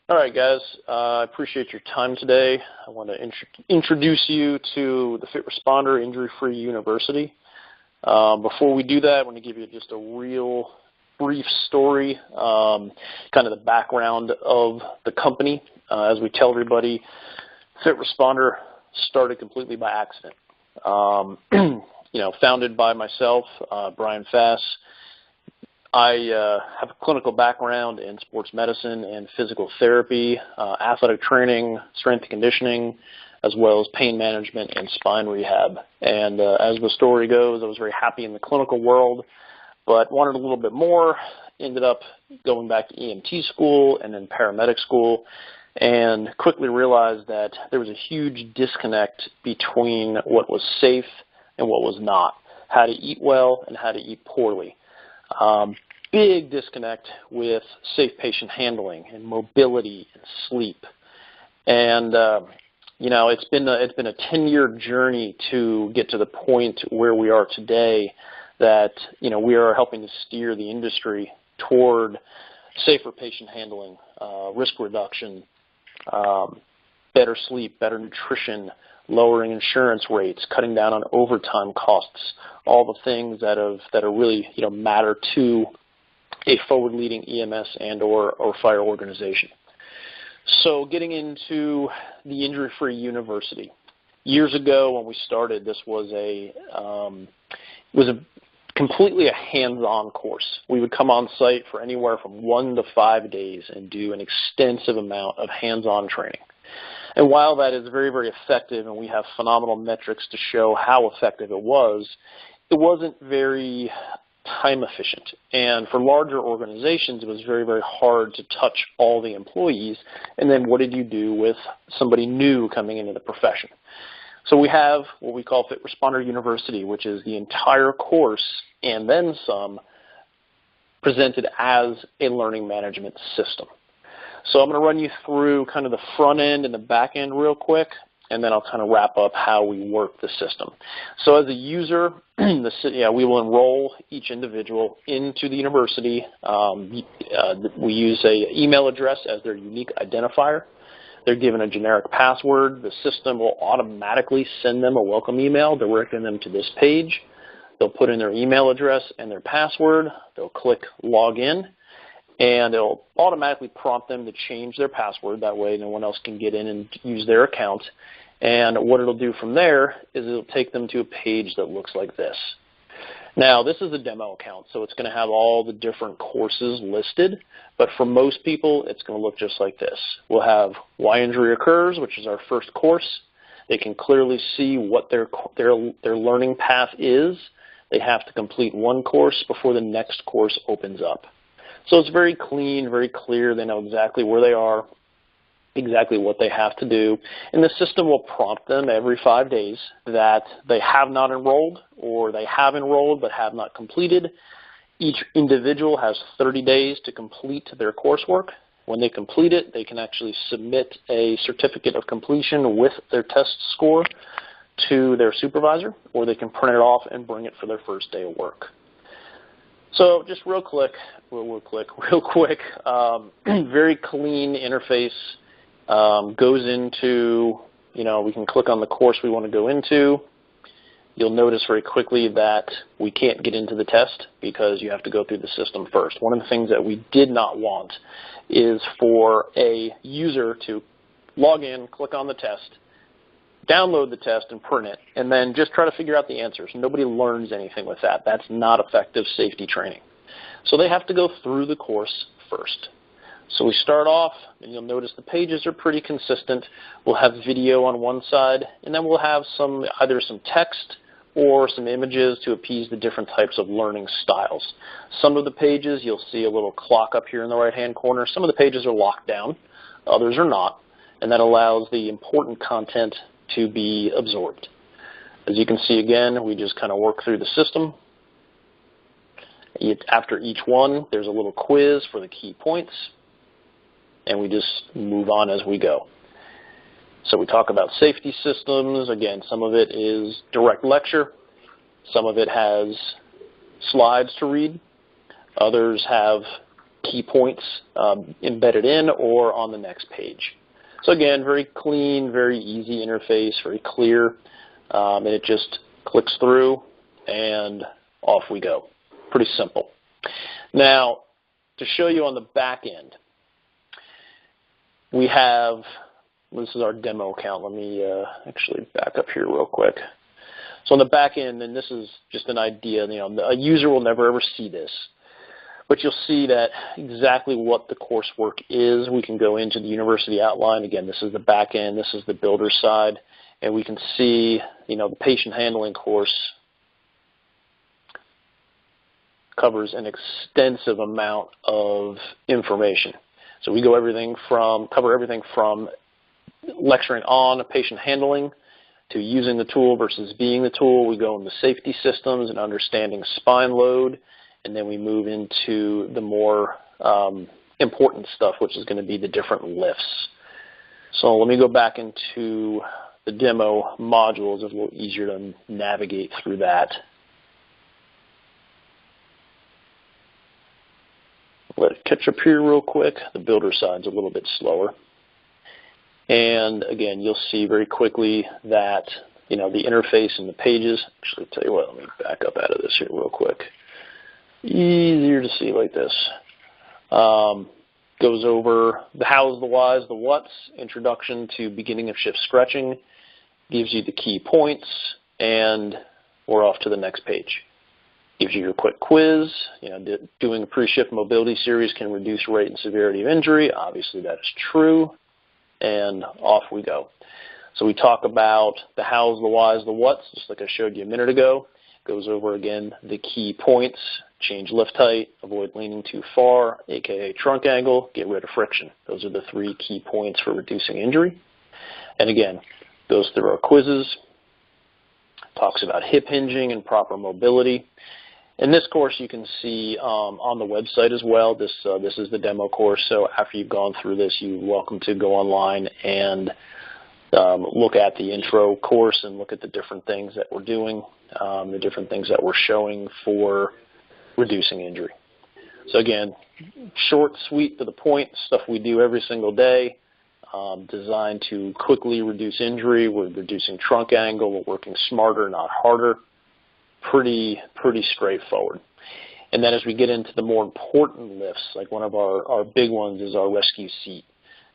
All right, guys. I appreciate your time today. I want to introduce you to the Fit Responder Injury-Free University. Before we do that, I want to give you just a real brief story, kind of the background of the company. As we tell everybody, Fit Responder started completely by accident. Founded by myself, Brian Fass. I have a clinical background in sports medicine and physical therapy, athletic training, strength and conditioning, as well as pain management and spine rehab. And as the story goes, I was very happy in the clinical world, but wanted a little bit more, ended up going back to EMT school and then paramedic school, and quickly realized that there was a huge disconnect between what was safe and what was not, how to eat well and how to eat poorly. Big disconnect with safe patient handling and mobility and sleep. And, it's been a 10-year journey to get to the point where we are today that, we are helping to steer the industry toward safer patient handling, risk reduction, better sleep, better nutrition, lowering insurance rates, cutting down on overtime costs, all the things that are really matter to a forward-leading EMS and or fire organization. So getting into the Injury-Free University. Years ago when we started, this was completely a hands-on course. We would come on site for anywhere from 1 to 5 days and do an extensive amount of hands-on training. And while that is very, very effective and we have phenomenal metrics to show how effective it wasn't very time efficient. And for larger organizations, it was very, very hard to touch all the employees. And then what did you do with somebody new coming into the profession? So we have what we call Fit Responder University, which is the entire course and then some presented as a learning management system. So I'm going to run you through kind of the front end and the back end real quick, and then I'll kind of wrap up how we work the system. So as a user, we will enroll each individual into the university. We use an email address as their unique identifier. They're given a generic password. The system will automatically send them a welcome email directing them to this page. They'll put in their email address and their password. They'll click login, and it'll automatically prompt them to change their password. That way no one else can get in and use their account. And what it'll do from there is it'll take them to a page that looks like this. Now, this is a demo account, so it's going to have all the different courses listed. But for most people, it's going to look just like this. We'll have Why Injury Occurs, which is our first course. They can clearly see what their learning path is. They have to complete one course before the next course opens up. So it's very clean, very clear. They know exactly where they are, exactly what they have to do. And the system will prompt them every 5 days that they have not enrolled or they have enrolled but have not completed. Each individual has 30 days to complete their coursework. When they complete it, they can actually submit a certificate of completion with their test score to their supervisor, or they can print it off and bring it for their first day of work. So just real quick, very clean interface. Goes into, we can click on the course we want to go into. You'll notice very quickly that we can't get into the test because you have to go through the system first. One of the things that we did not want is for a user to log in, click on the test, download the test and print it, and then just try to figure out the answers. Nobody learns anything with that. That's not effective safety training. So they have to go through the course first. So we start off, and you'll notice the pages are pretty consistent. We'll have video on one side, and then we'll have either some text or some images to appease the different types of learning styles. Some of the pages, you'll see a little clock up here in the right-hand corner. Some of the pages are locked down. Others are not, and that allows the important content to be absorbed. As you can see again, we just kind of work through the system. After each one, there's a little quiz for the key points, and we just move on as we go. So we talk about safety systems. Again, some of it is direct lecture. Some of it has slides to read. Others have key points embedded in or on the next page. So again, very clean, very easy interface, very clear, and it just clicks through and off we go. Pretty simple. Now, to show you on the back end, we have, this is our demo account. Let me actually back up here real quick. So on the back end, and this is just an idea, a user will never ever see this, but you'll see that exactly what the coursework is. We can go into the university outline. Again, this is the back end, this is the builder side, and we can see, the patient handling course covers an extensive amount of information. So we go cover everything from lecturing on patient handling to using the tool versus being the tool. We go into safety systems and understanding spine load, and then we move into the more important stuff, which is going to be the different lifts. So let me go back into the demo modules. It's a little easier to navigate through that. Let it catch up here real quick. The builder side's a little bit slower. And again, you'll see very quickly that, the interface and the pages, actually, tell you what, let me back up out of this here real quick. Easier to see like this. Goes over the hows, the whys, the whats, introduction to beginning of shift stretching, gives you the key points, and we're off to the next page. Gives you your quick quiz. Doing a pre-shift mobility series can reduce rate and severity of injury. Obviously, that is true. And off we go. So we talk about the hows, the whys, the whats, just like I showed you a minute ago. Goes over, again, the key points. Change lift height, avoid leaning too far, aka trunk angle, get rid of friction. Those are the 3 key points for reducing injury. And again, goes through our quizzes, talks about hip hinging and proper mobility. In this course, you can see on the website as well, this is the demo course, so after you've gone through this, you're welcome to go online and look at the intro course and look at the different things that we're doing, the different things that we're showing for reducing injury. So again, short, sweet, to the point, stuff we do every single day, designed to quickly reduce injury. We're reducing trunk angle, we're working smarter, not harder. Pretty straightforward. And then as we get into the more important lifts, like one of our big ones is our rescue seat.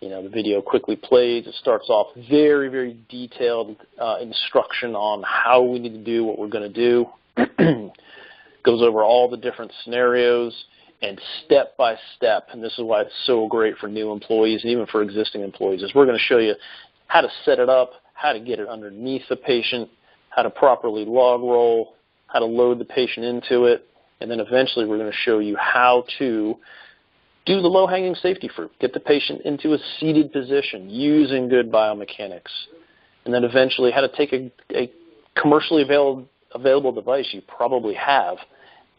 The video quickly plays. It starts off very, very detailed instruction on how we need to do what we're going to do. Goes over all the different scenarios and step by step, and this is why it's so great for new employees and even for existing employees, is we're going to show you how to set it up, how to get it underneath the patient, how to properly log roll, how to load the patient into it, and then eventually we're going to show you how to do the low-hanging safety fruit, get the patient into a seated position using good biomechanics, and then eventually how to take a commercially available device you probably have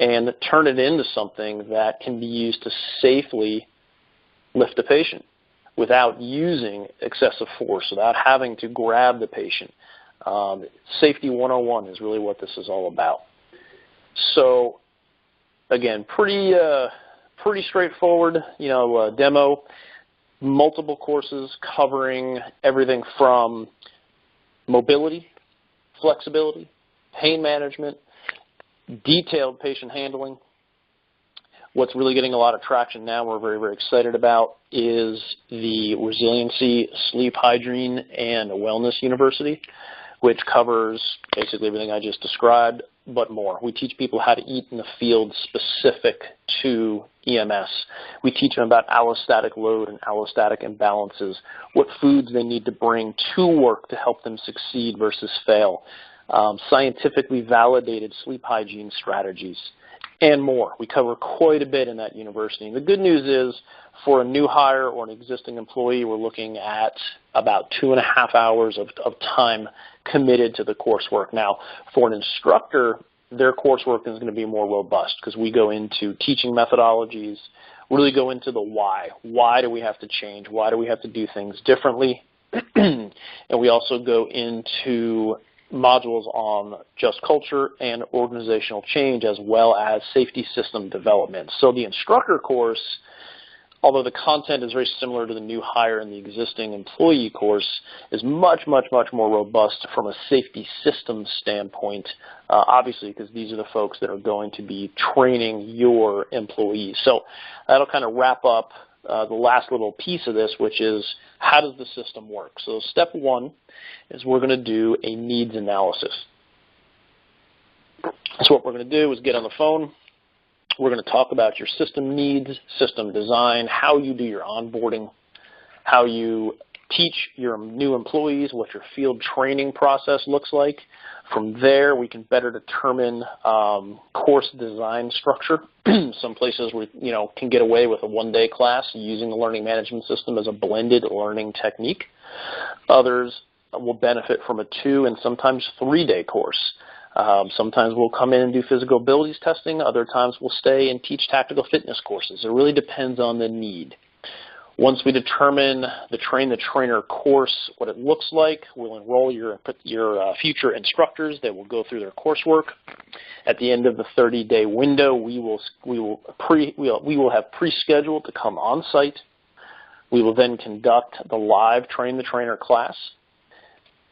and turn it into something that can be used to safely lift a patient without using excessive force, without having to grab the patient. Safety 101 is really what this is all about. So, again, pretty straightforward, demo. Multiple courses covering everything from mobility, flexibility, pain management, detailed patient handling. What's really getting a lot of traction now, we're very, very excited about, is the Resiliency, Sleep Hygiene, and Wellness University, which covers basically everything I just described, but more. We teach people how to eat in the field specific to EMS. We teach them about allostatic load and allostatic imbalances, what foods they need to bring to work to help them succeed versus fail, scientifically validated sleep hygiene strategies, and more. We cover quite a bit in that university. And the good news is, for a new hire or an existing employee, we're looking at about 2.5 hours of time committed to the coursework. Now, for an instructor, their coursework is going to be more robust because we go into teaching methodologies, really go into the why. Why do we have to change? Why do we have to do things differently? And we also go into modules on just culture and organizational change, as well as safety system development. So the instructor course, although the content is very similar to the new hire and the existing employee course, is much, much, much more robust from a safety system standpoint, obviously, because these are the folks that are going to be training your employees. So that'll kind of wrap up the last little piece of this, which is how does the system work? So step one is we're going to do a needs analysis. So what we're going to do is get on the phone. We're going to talk about your system needs, system design, how you do your onboarding, how you teach your new employees, what your field training process looks like. From there, we can better determine course design structure. Some places we can get away with a one-day class using the learning management system as a blended learning technique. Others will benefit from a 2- and sometimes 3-day course. Sometimes we'll come in and do physical abilities testing. Other times we'll stay and teach tactical fitness courses. It really depends on the need. Once we determine the Train the Trainer course, what it looks like, we'll enroll your future instructors that will go through their coursework. At the end of the 30-day window, we will have pre-scheduled to come on site. We will then conduct the live Train the Trainer class,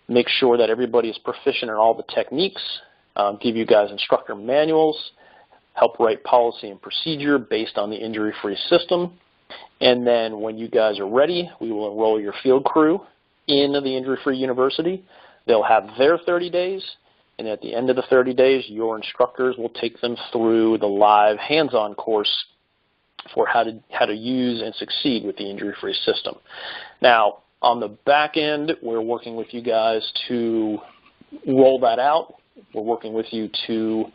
make sure that everybody is proficient in all the techniques, give you guys instructor manuals, help write policy and procedure based on the injury-free system. And then when you guys are ready, we will enroll your field crew in the Injury-Free University. They'll have their 30 days, and at the end of the 30 days, your instructors will take them through the live hands-on course for how to use and succeed with the injury-free system. Now, on the back end, we're working with you guys to roll that out. We're working with you to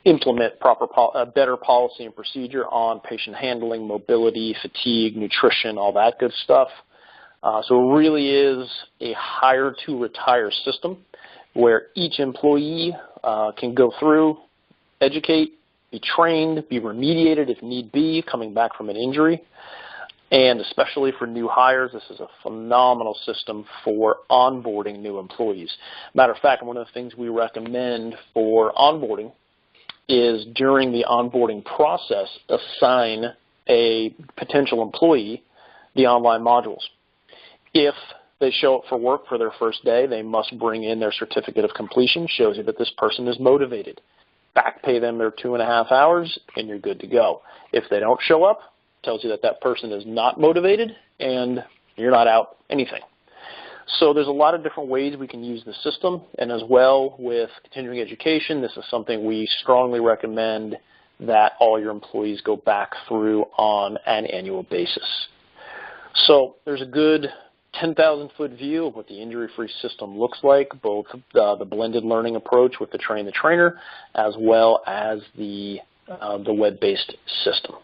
implement better policy and procedure on patient handling, mobility, fatigue, nutrition, all that good stuff. So it really is a hire to retire system where each employee can go through, educate, be trained, be remediated if need be, coming back from an injury. And especially for new hires, this is a phenomenal system for onboarding new employees. Matter of fact, one of the things we recommend for onboarding is during the onboarding process, assign a potential employee the online modules. If they show up for work for their first day, they must bring in their certificate of completion, shows you that this person is motivated. Back pay them their 2.5 hours, and you're good to go. If they don't show up, tells you that that person is not motivated, and you're not out anything. So there's a lot of different ways we can use the system, and as well with continuing education, this is something we strongly recommend that all your employees go back through on an annual basis. So there's a good 10,000-foot view of what the injury-free system looks like, both the blended learning approach with the Train the Trainer, as well as the web-based system.